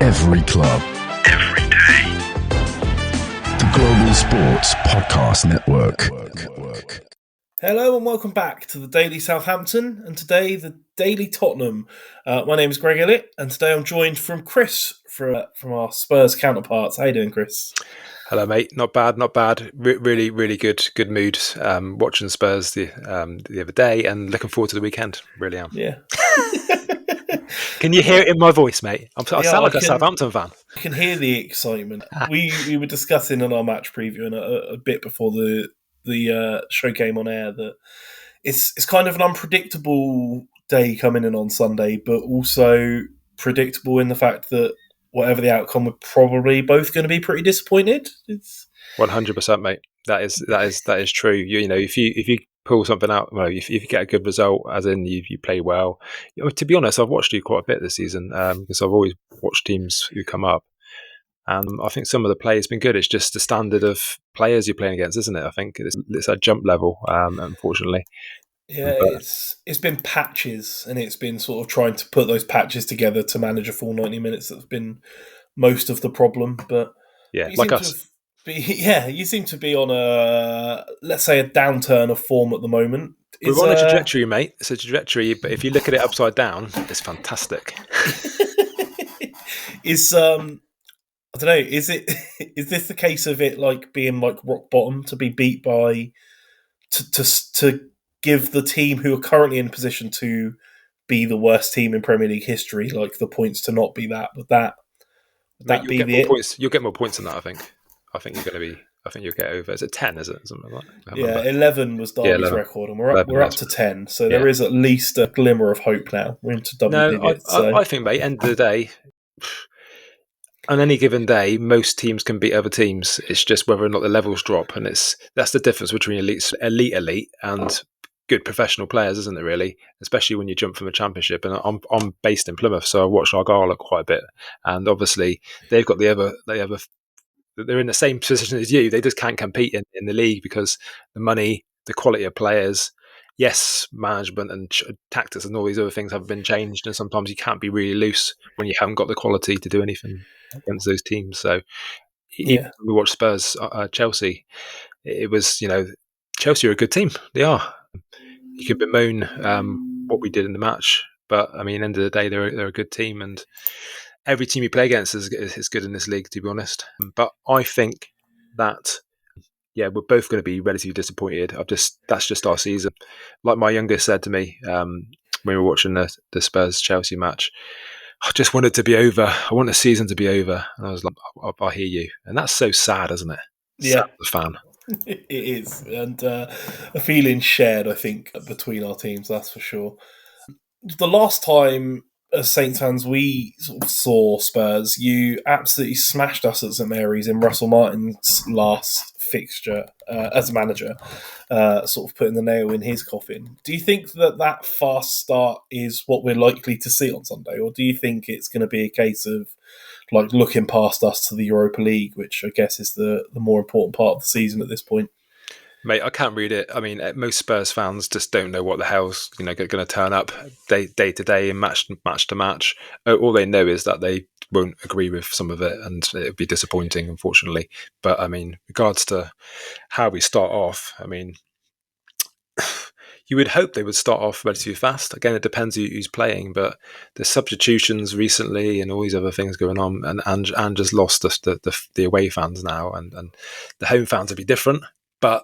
Every club. Every day. The Global Sports Podcast Network. Hello and welcome back to the Daily Southampton and today the Daily Tottenham. My name is Greg Elliott and today I'm joined from Chris from our Spurs counterparts. How you doing, Chris? Hello, mate. Not bad. Really good mood. Watching Spurs the other day and looking forward to the weekend. Really am. Yeah. Can you hear it in my voice, mate? I sound like a Southampton fan. I can hear the excitement. We were discussing in our match preview and a bit before the show came on air that it's kind of an unpredictable day coming in on Sunday, but also predictable in the fact that whatever the outcome, we're probably both going to be pretty disappointed. It's 100%, mate. That is true. You know, if you pull something out, well, if you get a good result, as in you play well. You know, to be honest, I've watched you quite a bit this season because I've always watched teams who come up, and I think some of the play has been good. It's just the standard of players you're playing against, isn't it? I think it's a jump level, unfortunately. Yeah, it's been patches, and it's been sort of trying to put those patches together to manage a full 90 minutes that's been most of the problem. But yeah, like us. You seem to be on let's say a downturn of form at the moment. We're on a trajectory, mate. It's a trajectory, but if you look at it upside down, it's fantastic. I don't know. Is this the case of it like being like rock bottom to be beat by to give the team who are currently in position to be the worst team in Premier League history like the points to not be that? Would that be the points? You'll get more points than that, I think. I think you'll get over. Is it 10? Is it something like that? Yeah, 11 was Derby's record, and we're up to 10. So there is at least a glimmer of hope now. We're into double digits. I think, mate. End of the day, on any given day, most teams can beat other teams. It's just whether or not the levels drop, and that's the difference between elite, and good professional players, isn't it? Really, especially when you jump from a championship. And I'm based in Plymouth, so I watch Argyle quite a bit, and obviously they've got the other. They're in the same position as you. They just can't compete in the league because the money, the quality of players, yes, management and tactics and all these other things have been changed. And sometimes you can't be really loose when you haven't got the quality to do anything against those teams. So even when we watched Spurs, Chelsea, it was, Chelsea are a good team. They are. You could bemoan what we did in the match, but I mean, end of the day, they're a good team, and every team you play against is good in this league, to be honest. But I think that, we're both going to be relatively disappointed. That's just our season. Like my youngest said to me when we were watching the Spurs-Chelsea match, I just want it to be over. I want the season to be over. And I was like, I hear you. And that's so sad, isn't it? Yeah. Sad as a fan. It is. And a feeling shared, I think, between our teams, that's for sure. The last time as Saints fans we sort of saw Spurs, you absolutely smashed us at St Mary's in Russell Martin's last fixture as a manager, sort of putting the nail in his coffin. Do you think that fast start is what we're likely to see on Sunday, or do you think it's going to be a case of like looking past us to the Europa League, which I guess is the more important part of the season at this point? Mate, I can't read it. I mean, most Spurs fans just don't know what the hell's going to turn up day to day and match to match. All they know is that they won't agree with some of it, and it'll be disappointing, unfortunately. But I mean, regards to how we start off, I mean, you would hope they would start off relatively fast. Again, it depends who's playing, but the substitutions recently and all these other things going on, and Ange has lost the away fans now, and the home fans will be different, but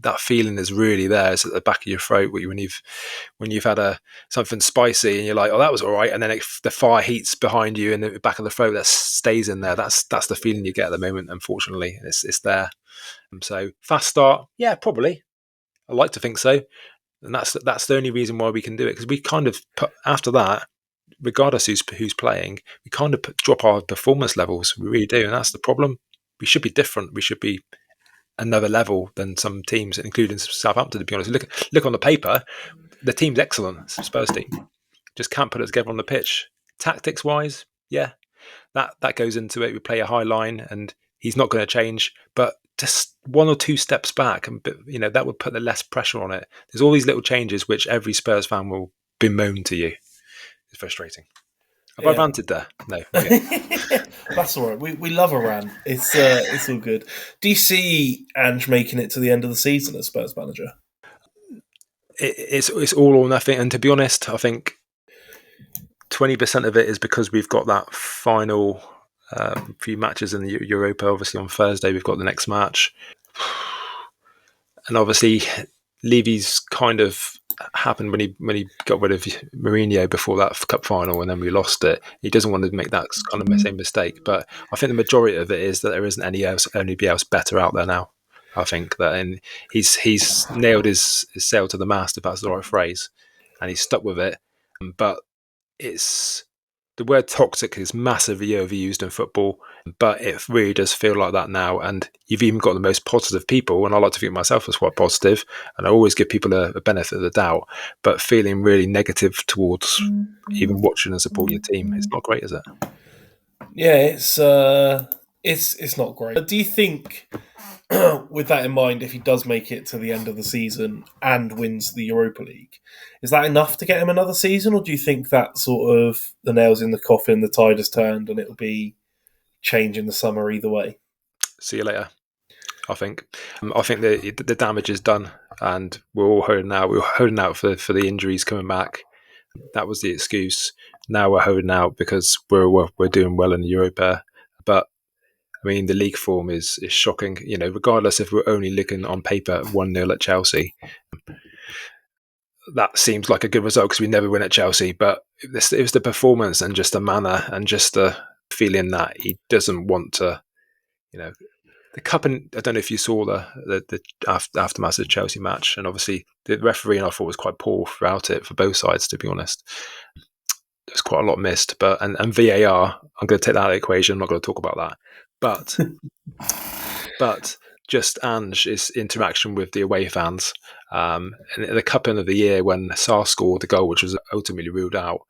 that feeling is really there. It's at the back of your throat when you've had something spicy and you're like, oh, that was all right, and then the fire heats behind you in the back of the throat that stays in there. That's the feeling you get at the moment. Unfortunately, it's there. So fast start, yeah, probably. I like to think so, and that's the only reason why we can do it, because we kind of put, after that, regardless who's playing, we kind of drop our performance levels. We really do, and that's the problem. We should be different. We should be another level than some teams, including Southampton, to be honest. Look on the paper, the team's excellent. Spurs team just can't put it together on the pitch. Tactics wise, yeah, that goes into it. We play a high line, and he's not going to change, but just one or two steps back, and that would put the less pressure on it. There's all these little changes which every Spurs fan will bemoan to you. It's frustrating. Have I ranted there? No, not yet. That's all right. We love a rant. It's all good. Do you see Ange making it to the end of the season as Spurs manager? It's all or nothing. And to be honest, I think 20% of it is because we've got that final few matches in the Europa. Obviously, on Thursday we've got the next match, and obviously Levy's kind of happened when he got rid of Mourinho before that cup final, and then we lost it. He doesn't want to make that kind of same mistake. But I think the majority of it is that there isn't anybody else better out there now. I think that, and he's nailed his sail to the mast, if that's the right phrase, and he's stuck with it. But it's the word toxic is massively overused in football, but it really does feel like that now. And you've even got the most positive people, and I like to think of myself as quite positive, and I always give people a benefit of the doubt, but feeling really negative towards even watching and supporting your team, it's not great, is it? Yeah, it's not great. But do you think, with that in mind, if he does make it to the end of the season and wins the Europa League, is that enough to get him another season, or do you think that sort of the nails in the coffin, the tide has turned, and it'll be change in the summer either way? See you later. I think the damage is done, and we're all holding out. We were holding out for the injuries coming back. That was the excuse. Now we're holding out because we're doing well in Europa, but I mean, the league form is shocking. You know, regardless if we're only looking on paper 1-0 at Chelsea, that seems like a good result because we never win at Chelsea. But it was the performance and just the manner and just the feeling that he doesn't want to, you know, the cup. And I don't know if you saw the aftermath of the Chelsea match, and obviously the referee, I thought, was quite poor throughout it for both sides. To be honest, there's quite a lot missed. But and VAR, I'm going to take that out of the equation. I'm not going to talk about that. But just Ange's interaction with the away fans, and the cup end of the year when Sarr scored the goal, which was ultimately ruled out,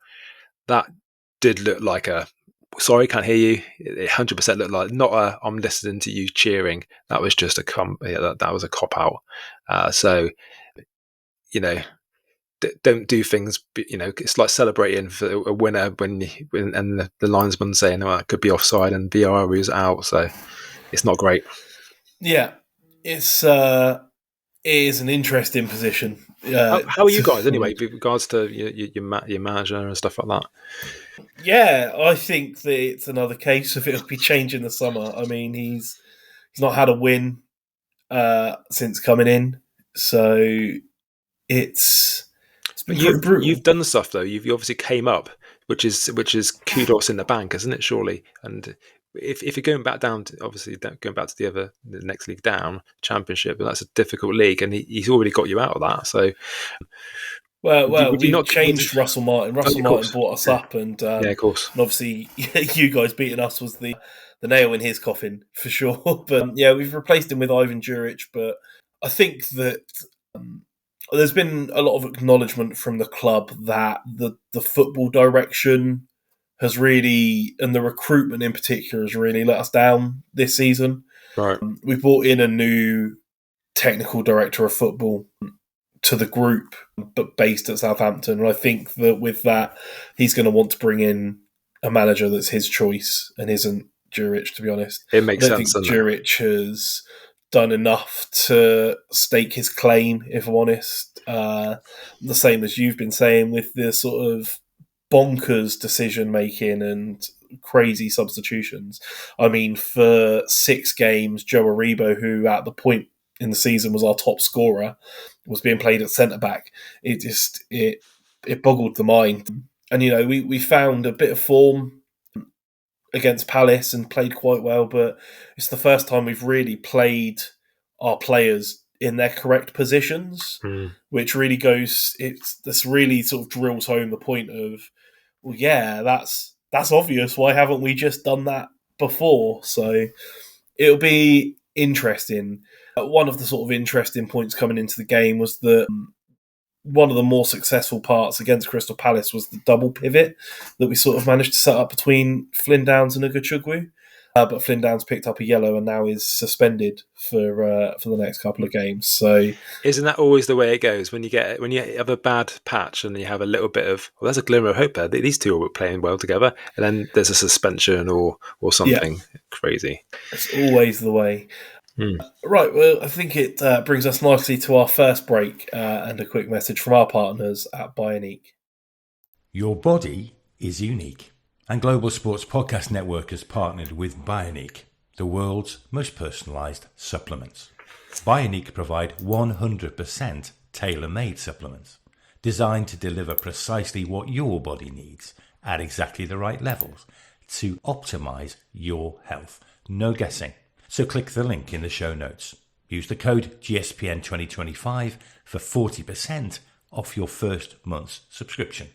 that did look like a sorry, can't hear you. It 100% looked like not a I'm listening to you cheering. That was just that was a cop out. So you know. Don't do things. You know, it's like celebrating for a winner when and the linesman saying, "Oh, it could be offside," and VAR is out. So it's not great. Yeah, it is an interesting position. How are you guys anyway, with regards to your manager and stuff like that? Yeah, I think that it's another case of it'll be changing the summer. I mean, he's not had a win since coming in, so it's been pretty brutal. You've done stuff though. You obviously came up, which is kudos in the bank, isn't it? Surely. And if you're going back down to obviously going back to the next league down, Championship, but that's a difficult league, and he's already got you out of that. So. We changed Russell Martin. Russell Martin brought us up, and yeah, of course. And obviously, you guys beating us was the nail in his coffin for sure. But yeah, we've replaced him with Ivan Juric. But I think that there's been a lot of acknowledgement from the club that the football direction has really, and the recruitment in particular, has really let us down this season. Right. We brought in a new technical director of football to the group, but based at Southampton. And I think that with that, he's going to want to bring in a manager that's his choice and isn't Juric, to be honest. It makes sense. I think Juric has done enough to stake his claim, if I'm honest. The same as you've been saying with the sort of bonkers decision-making and crazy substitutions. I mean, for 6 games, Joe Aribo, who at the point in the season was our top scorer, was being played at centre-back. It boggled the mind. And, you know, we found a bit of form against Palace and played quite well, but it's the first time we've really played our players in their correct positions, which really this really sort of drills home the point of, well, yeah, that's obvious. Why haven't we just done that before? So it'll be interesting. One of the sort of interesting points coming into the game was that one of the more successful parts against Crystal Palace was the double pivot that we sort of managed to set up between Flynn Downs and Ugochukwu. but Flynn Downs picked up a yellow and now is suspended for the next couple of games. So isn't that always the way it goes when you have a bad patch and you have a little bit of, well, there's a glimmer of hope there. These two are playing well together, and then there's a suspension or something crazy. It's always the way. Hmm. Right, well, I think it brings us nicely to our first break and a quick message from our partners at Bionique. Your body is unique, and Global Sports Podcast Network has partnered with Bionique, the world's most personalised supplements. Bionique provide 100% tailor-made supplements, designed to deliver precisely what your body needs at exactly the right levels to optimise your health. No guessing. So click the link in the show notes. Use the code GSPN2025 for 40% off your first month's subscription.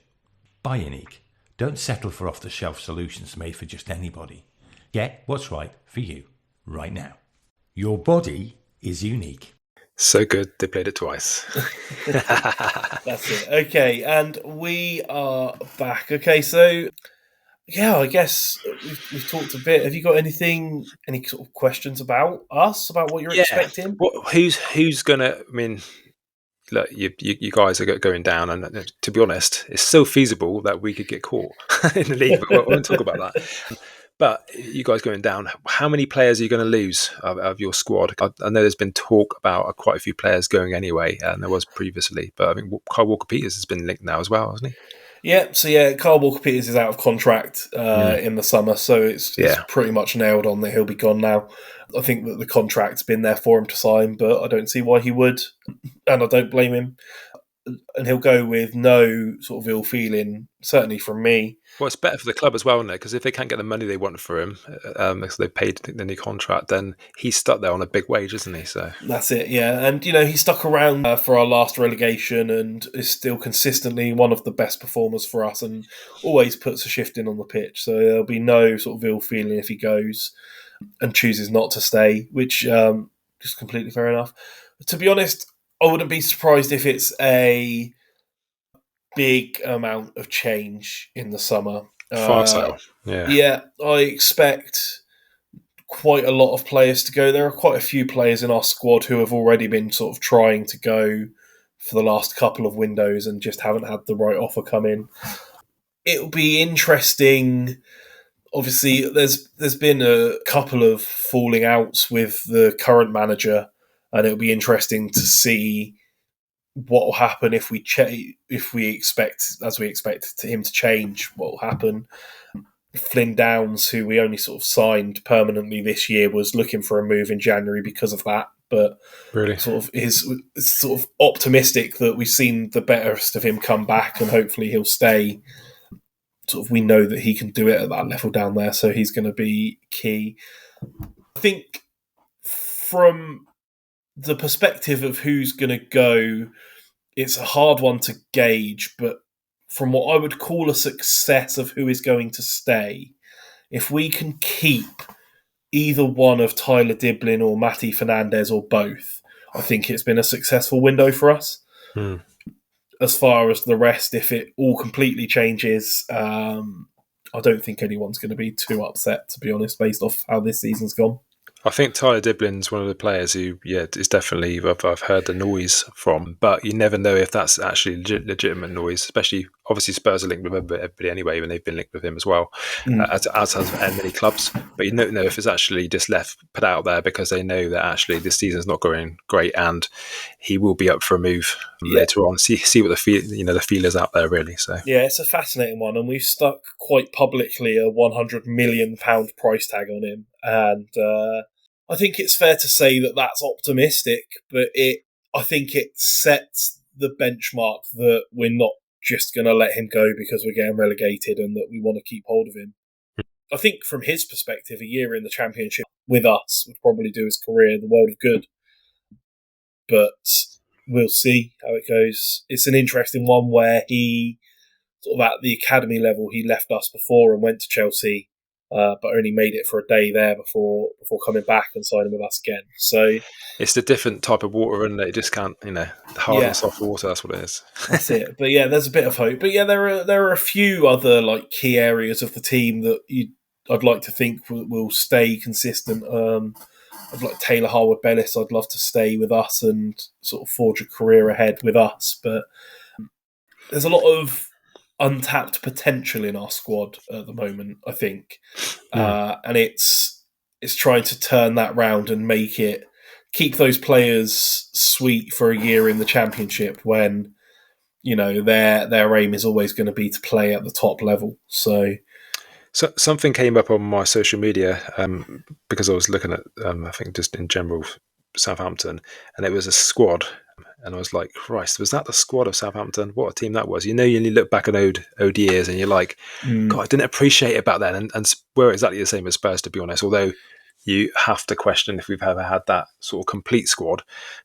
Bionique. Don't settle for off-the-shelf solutions made for just anybody. Get what's right for you right now. Your body is unique. So good, they played it twice. That's it. Okay, and we are back. Okay, so yeah, I guess we've talked a bit. Have you got any sort of questions about us, about what you're expecting? Who's gonna? I mean, look, you guys are going down, and to be honest, it's still feasible that we could get caught in the league. But we won't talk about that. But you guys going down, how many players are you going to lose of your squad? I know there's been talk about quite a few players going anyway, and there was previously. But I think Kyle Walker-Peters has been linked now as well, hasn't he? Yeah, so Kyle Walker-Peters is out of contract in the summer, so it's pretty much nailed on that he'll be gone now. I think that the contract's been there for him to sign, but I don't see why he would, and I don't blame him. And he'll go with no sort of ill feeling, certainly from me. Well, it's better for the club as well, isn't it? Because if they can't get the money they want for him, because they paid the new contract, then he's stuck there on a big wage, isn't he? So that's it, yeah. And he stuck around for our last relegation and is still consistently one of the best performers for us, and always puts a shift in on the pitch. So there'll be no sort of ill feeling if he goes and chooses not to stay, which is completely fair enough. To be honest, I wouldn't be surprised if it's a big amount of change in the summer. Far so, yeah. Yeah, I expect quite a lot of players to go. There are quite a few players in our squad who have already been sort of trying to go for the last couple of windows and just haven't had the right offer come in. It'll be interesting. Obviously, there's been a couple of falling outs with the current manager, and it'll be interesting to see what will happen if we expect him to change. What will happen? Flynn Downs, who we only sort of signed permanently this year, was looking for a move in January because of that. But really, sort of is sort of optimistic that we've seen the best of him come back, and hopefully he'll stay. Sort of, we know that he can do it at that level down there, so he's going to be key. I think from the perspective of who's going to go, it's a hard one to gauge, but from what I would call a success of who is going to stay, if we can keep either one of Tyler Diblin or Matty Fernandez or both, I think it's been a successful window for us. As far as the rest, if it all completely changes, I don't think anyone's going to be too upset, to be honest, based off how this season's gone. I think Tyler Diblin's one of the players who, is definitely I've heard the noise from, but you never know if that's actually legitimate noise. Especially, obviously, Spurs are linked with everybody anyway, and they've been linked with him as well, as has many clubs. But you don't know if it's actually just put out there because they know that actually this season's not going great, and he will be up for a move later on. See what the feelers out there really. So it's a fascinating one, and we've stuck quite publicly a £100 million price tag on him, and I think it's fair to say that that's optimistic, but I think it sets the benchmark that we're not just going to let him go because we're getting relegated and that we want to keep hold of him. I think from his perspective, a year in the Championship with us would probably do his career the world of good. But we'll see how it goes. It's an interesting one where he, sort of at the academy level, he left us before and went to Chelsea, but only made it for a day there before coming back and signing with us again. So it's a different type of water, and it just can't, hard and soft water. That's what it is. That's it. But there's a bit of hope. But there are a few other key areas of the team that I'd like to think will stay consistent. I'd like Taylor Harwood-Bellis. I'd love to stay with us and sort of forge a career ahead with us. But there's a lot of untapped potential in our squad at the moment, I think, and it's trying to turn that round and keep those players sweet for a year in the Championship when their aim is always going to be to play at the top level. So something came up on my social media because I was looking at I think just in general Southampton, and it was a squad. And I was like, Christ, was that the squad of Southampton? What a team that was. You look back on old years and you're like, God, I didn't appreciate it back then. And we're exactly the same as Spurs, to be honest, although you have to question if we've ever had that sort of complete squad.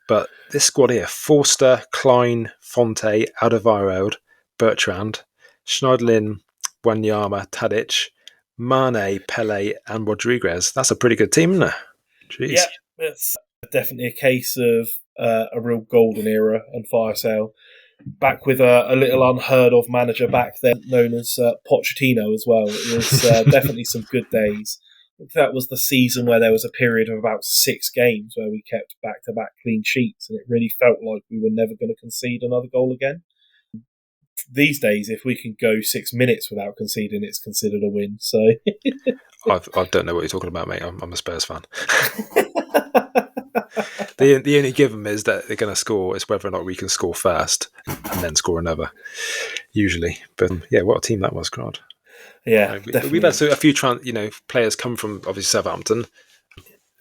But this squad here, Forster, Klein, Fonte, Alderweireld, Bertrand, Schneiderlin, Wanyama, Tadic, Mane, Pele and Rodriguez. That's a pretty good team, isn't it? Jeez. Yeah, it's definitely a case of a real golden era and fire sale. Back with a little unheard of manager back then, known as Pochettino as well. It was definitely some good days. That was the season where there was a period of about 6 games where we kept back-to-back clean sheets, and it really felt like we were never going to concede another goal again. These days, if we can go 6 minutes without conceding, it's considered a win. So I don't know what you're talking about, mate. I'm a Spurs fan. The only given is that they're going to score is whether or not we can score first and then score another, usually. But yeah, what a team that was, God. Yeah, we've had a few players come from obviously Southampton.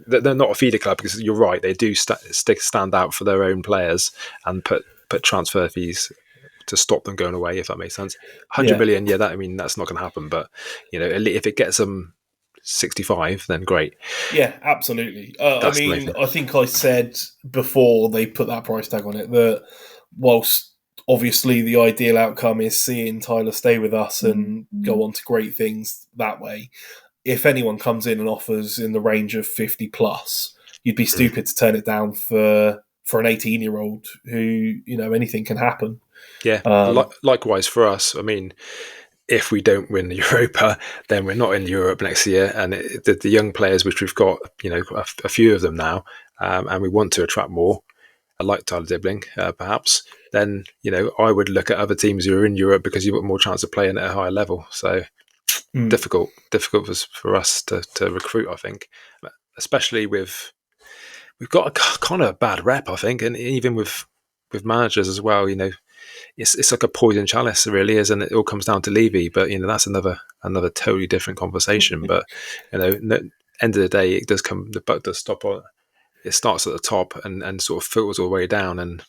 They're not a feeder club because you're right, they do stand out for their own players and put transfer fees to stop them going away, if that makes sense. 100 million, that's not going to happen. But if it gets them 65, then great. Yeah, absolutely. I think I said before they put that price tag on it that whilst obviously the ideal outcome is seeing Tyler stay with us and go on to great things that way, if anyone comes in and offers in the range of 50 plus, you'd be stupid to turn it down for an 18-year-old who, anything can happen. Yeah, likewise for us. I mean, if we don't win the Europa, then we're not in Europe next year. And the young players, which we've got, a few of them now, and we want to attract more, like Tyler Dibbling, perhaps, then, I would look at other teams who are in Europe because you've got more chance of playing at a higher level. So difficult for us to recruit, I think, especially we've got a kind of a bad rep, I think. And even with managers as well, it's like a poison chalice, it really is, and it all comes down to Levy. But that's another totally different conversation. But end of the day, it does come. The buck does stop on. It starts at the top and sort of filters all the way down, and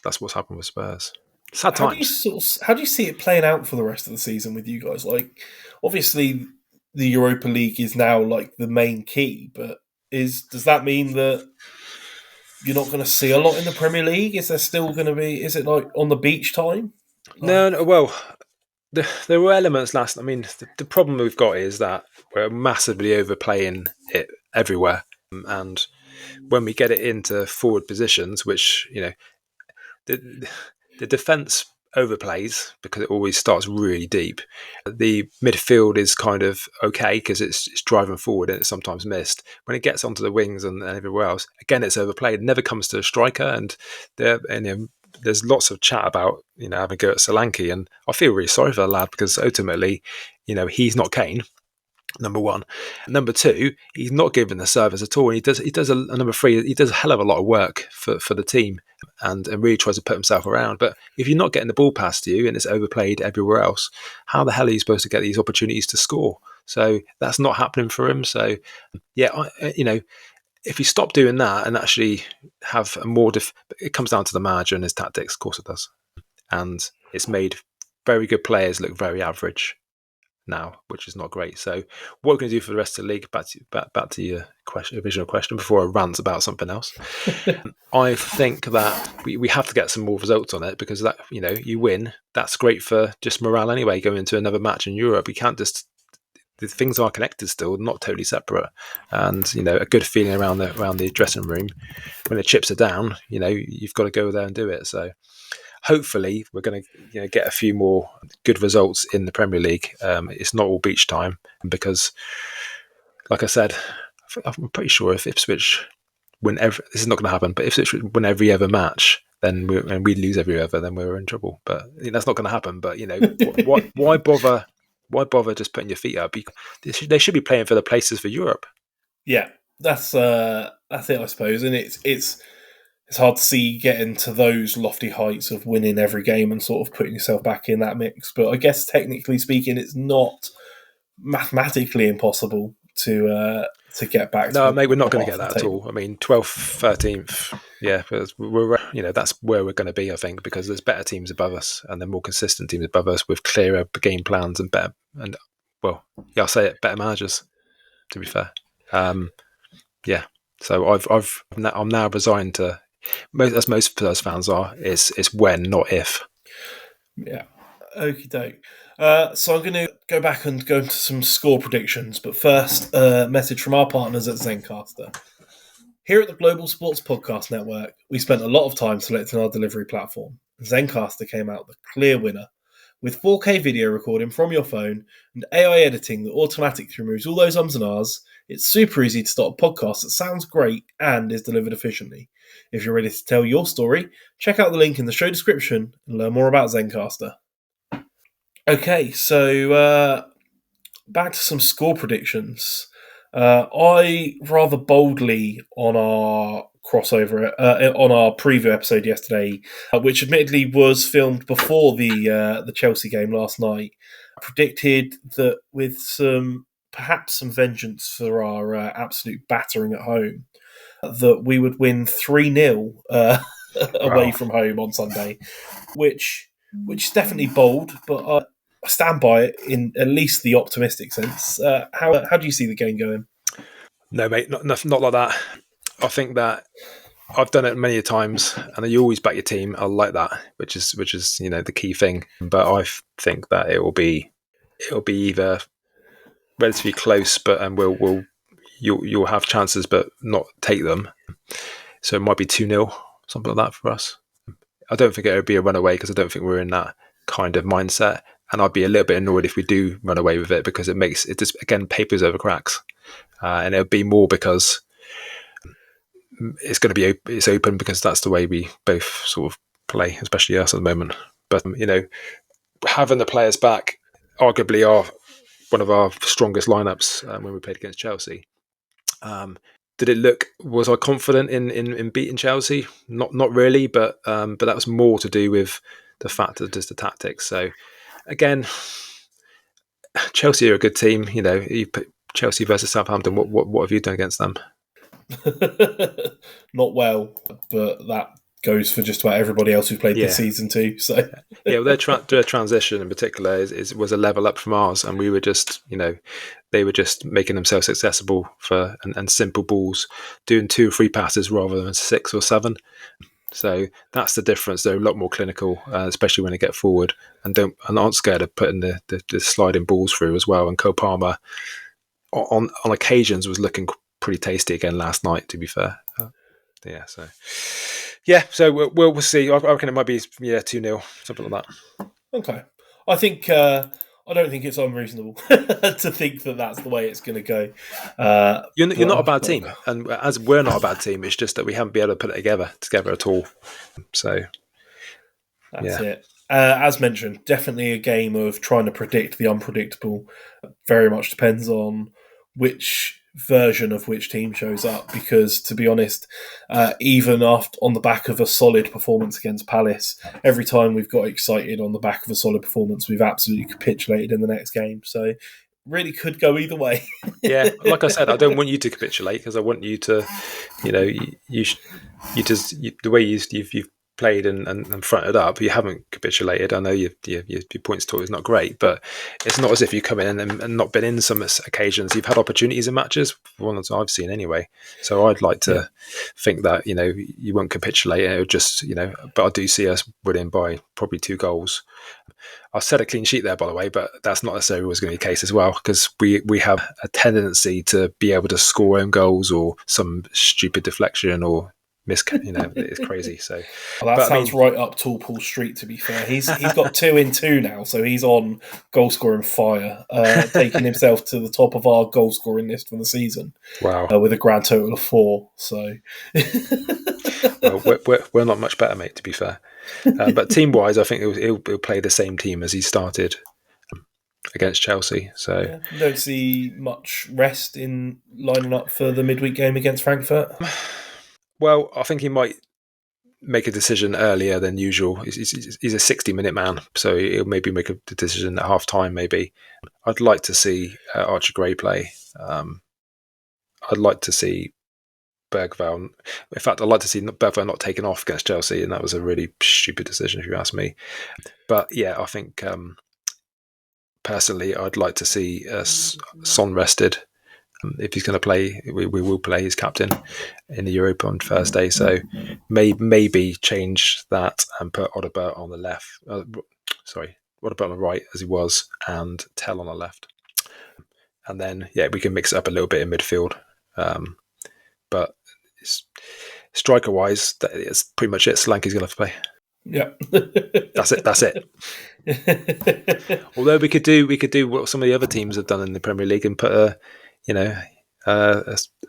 that's what's happened with Spurs. Sad times. How do you see it playing out for the rest of the season with you guys? Like, obviously, the Europa League is now like the main key, but does that mean that you're not going to see a lot in the Premier League? Is there still going to be? Is it like on the beach time? No. Well, there were elements last. I mean, the problem we've got is that we're massively overplaying it everywhere, and when we get it into forward positions, which the defence overplays because it always starts really deep. The midfield is kind of okay because it's driving forward and it's sometimes missed. When it gets onto the wings and everywhere else, again it's overplayed. It never comes to a striker, and there's lots of chat about having a go at Solanke, and I feel really sorry for the lad because ultimately, he's not Kane. Number one. Number two, he's not given the service at all. And he does number three, he does a hell of a lot of work for the team and really tries to put himself around. But if you're not getting the ball past you and it's overplayed everywhere else, how the hell are you supposed to get these opportunities to score? So that's not happening for him. So yeah, if you stop doing that and actually have a more, it comes down to the manager and his tactics, of course it does. And it's made very good players look very average now, which is not great. So what we're going to do for the rest of the league, back to your original question before I rant about something else. I think that we have to get some more results on it because that, you win, that's great for just morale anyway, going into another match in Europe. We can't just, the things are connected still, not totally separate. And, a good feeling around the dressing room. When the chips are down, you've got to go there and do it. So hopefully we're going to get a few more good results in the Premier League. It's not all beach time because like I said, I'm pretty sure if Ipswich whenever this is not going to happen, but if Ipswich win every other match, then we lose every other, then we're in trouble. But that's not going to happen. But why bother? Why bother just putting your feet up? They should be playing for the places for Europe. Yeah, that's it, I suppose, and it's hard to see getting to those lofty heights of winning every game and sort of putting yourself back in that mix. But I guess technically speaking, it's not mathematically impossible to get back. No, to mate, we're not going to get that at all. I mean, 12th, 13th, yeah, we're that's where we're going to be, I think, because there's better teams above us and they're more consistent teams above us with clearer game plans and better I'll say it, better managers. To be fair, yeah. So I'm now resigned to, as most Spurs fans are, it's when, not if. Yeah. Okie doke. So I'm going to go back and go into some score predictions, but first, a message from our partners at Zencastr. Here at the Global Sports Podcast Network, we spent a lot of time selecting our delivery platform. Zencastr came out the clear winner. With 4K video recording from your phone and AI editing that automatically removes all those ums and ahs, it's super easy to start a podcast that sounds great and is delivered efficiently. If you're ready to tell your story, check out the link in the show description and learn more about Zencastr. Okay, so back to some score predictions. I rather boldly on our crossover on our preview episode yesterday, which admittedly was filmed before the Chelsea game last night, predicted that with perhaps some vengeance for our absolute battering at home, that we would win 3-0 away from home on Sunday, which is definitely bold, but I stand by it in at least the optimistic sense. How do you see the game going? No, mate, not like that. I think that I've done it many times, and you always back your team. I like that, which is the key thing. But I think that it'll be either relatively close, but you'll have chances, but not take them. So it might be 2-0, something like that for us. I don't think it would be a runaway because I don't think we're in that kind of mindset. And I'd be a little bit annoyed if we do run away with it because it just again papers over cracks, and it'll be more because it's going to be it's open because that's the way we both sort of play, especially us at the moment. But having the players back, arguably one of our strongest lineups when we played against Chelsea. Was I confident in beating Chelsea? Not really, but that was more to do with the fact of just the tactics. So again, Chelsea are a good team. You put Chelsea versus Southampton. What have you done against them? Not well, but that goes for just about everybody else who played this season too. So yeah, well, their transition in particular was a level up from ours, and we were just they were just making themselves accessible for and simple balls, doing 2 or 3 passes rather than 6 or 7. So that's the difference. They're a lot more clinical, especially when they get forward and aren't scared of putting the sliding balls through as well. And Cole Palmer on occasions was looking pretty tasty again last night, to be fair. So we'll see. I reckon it might be 2-0, something like that. Okay, I think I don't think it's unreasonable to think that that's the way it's going to go. You're not a bad team, and as we're not a bad team, it's just that we haven't been able to put it together at all. So that's it. As mentioned, definitely a game of trying to predict the unpredictable. Very much depends on which version of which team shows up, because to be honest, even after on the back of a solid performance against Palace, every time we've got excited on the back of a solid performance, we've absolutely capitulated in the next game. So really could go either way. Yeah, like I said, I don't want you to capitulate because I want you to, the way you've played and fronted up, you haven't capitulated. I know your points talk is not great, but it's not as if you come in and not been in some occasions. You've had opportunities in matches, one that I've seen anyway. So I'd like to think that you won't capitulate. It would just but I do see us winning by probably 2 goals. I said a clean sheet there, by the way, but that's not necessarily always going to be the case as well, because we have a tendency to be able to score own goals or some stupid deflection or it's crazy. So well, that sounds right up Tall Paul Street. To be fair, he's got 2 in 2 now, so he's on goal scoring fire, taking himself to the top of our goal scoring list for the season. Wow, with a grand total of 4. So, well, we're not much better, mate. To be fair, but team wise, I think he'll play the same team as he started against Chelsea. So you don't see much rest in lining up for the midweek game against Frankfurt. Well, I think he might make a decision earlier than usual. He's a 60-minute man, so he'll maybe make a decision at half time. Maybe I'd like to see Archie Gray play. I'd like to see Bergvall. In fact, I'd like to see Bergvall not taken off against Chelsea, and that was a really stupid decision if you ask me. But yeah, I think personally, I'd like to see Son rested. If he's going to play, we will play his captain in the Europa on Thursday. So maybe change that and put Odobert on the left. Odobert on the right as he was, and Tell on the left. And then we can mix it up a little bit in midfield. But striker wise, that's pretty much it. Solanke's going to have to play. Yeah, that's it. Although we could do what some of the other teams have done in the Premier League and put a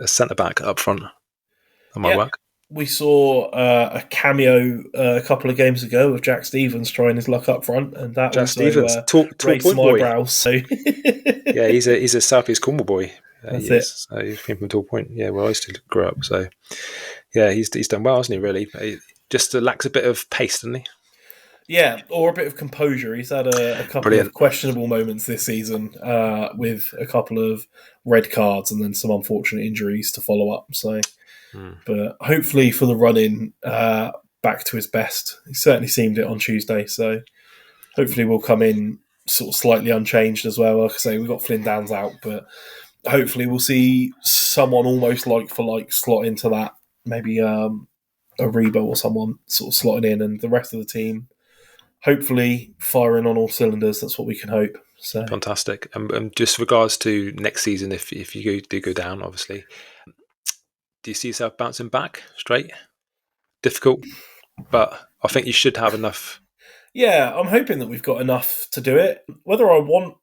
centre back up front. That might work. We saw a cameo a couple of games ago of Jack Stevens trying his luck up front, and that Jack Stevens, tall raised point my boy. Eyebrows. So yeah, he's a South East Cornwall boy. That's it. So he's from Tall Point. Yeah, where I used to grow up. So yeah, he's done well, hasn't he? Really, he just lacks a bit of pace, doesn't he? Yeah, or a bit of composure. He's had a couple of questionable moments this season with a couple of red cards and then some unfortunate injuries to follow up. So, but hopefully for the run-in back to his best. He certainly seemed it on Tuesday. So hopefully we'll come in sort of slightly unchanged as well. Like I say, we've got Flynn Downs out, but hopefully we'll see someone almost like for like slot into that. Maybe a Rebo or someone sort of slotting in, and the rest of the team hopefully firing on all cylinders. That's what we can hope. So fantastic. And just regards to next season, if you do go down, obviously, do you see yourself bouncing back straight? Difficult, but I think you should have enough. Yeah, I'm hoping that we've got enough to do it. Whether I want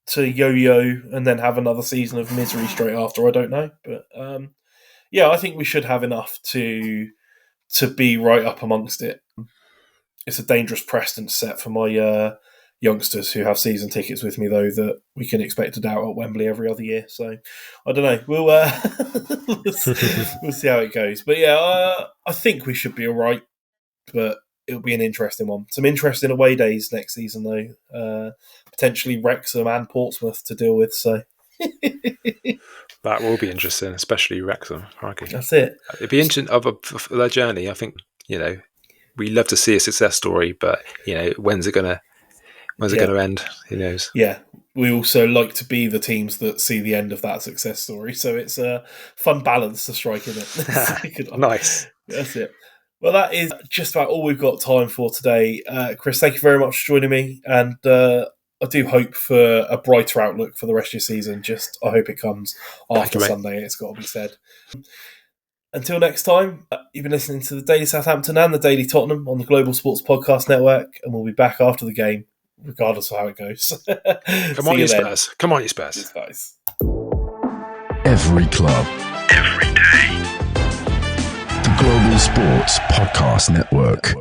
to yo-yo and then have another season of misery straight after, I don't know. But I think we should have enough to be right up amongst it. It's a dangerous precedent set for my youngsters who have season tickets with me, though, that we can expect a doubt at Wembley every other year. So I don't know. We'll see how it goes. But I think we should be all right. But it'll be an interesting one. Some interesting away days next season, though. Potentially Wrexham and Portsmouth to deal with. So that will be interesting, especially Wrexham. Okay. That's it. It'd be interesting of their journey. I think we love to see a success story, but when's it gonna end? Who knows? Yeah, we also like to be the teams that see the end of that success story. So it's a fun balance to strike, isn't it? Nice. That's it. Well, that is just about all we've got time for today. Chris, thank you very much for joining me, and I do hope for a brighter outlook for the rest of your season. I hope it comes after Sunday. It's got to be said. Until next time, you've been listening to the Daily Southampton and the Daily Tottenham on the Global Sports Podcast Network, and we'll be back after the game, regardless of how it goes. Come on, you Spurs. Come on, you Spurs. Cheers, guys. Every club, every day. The Global Sports Podcast Network.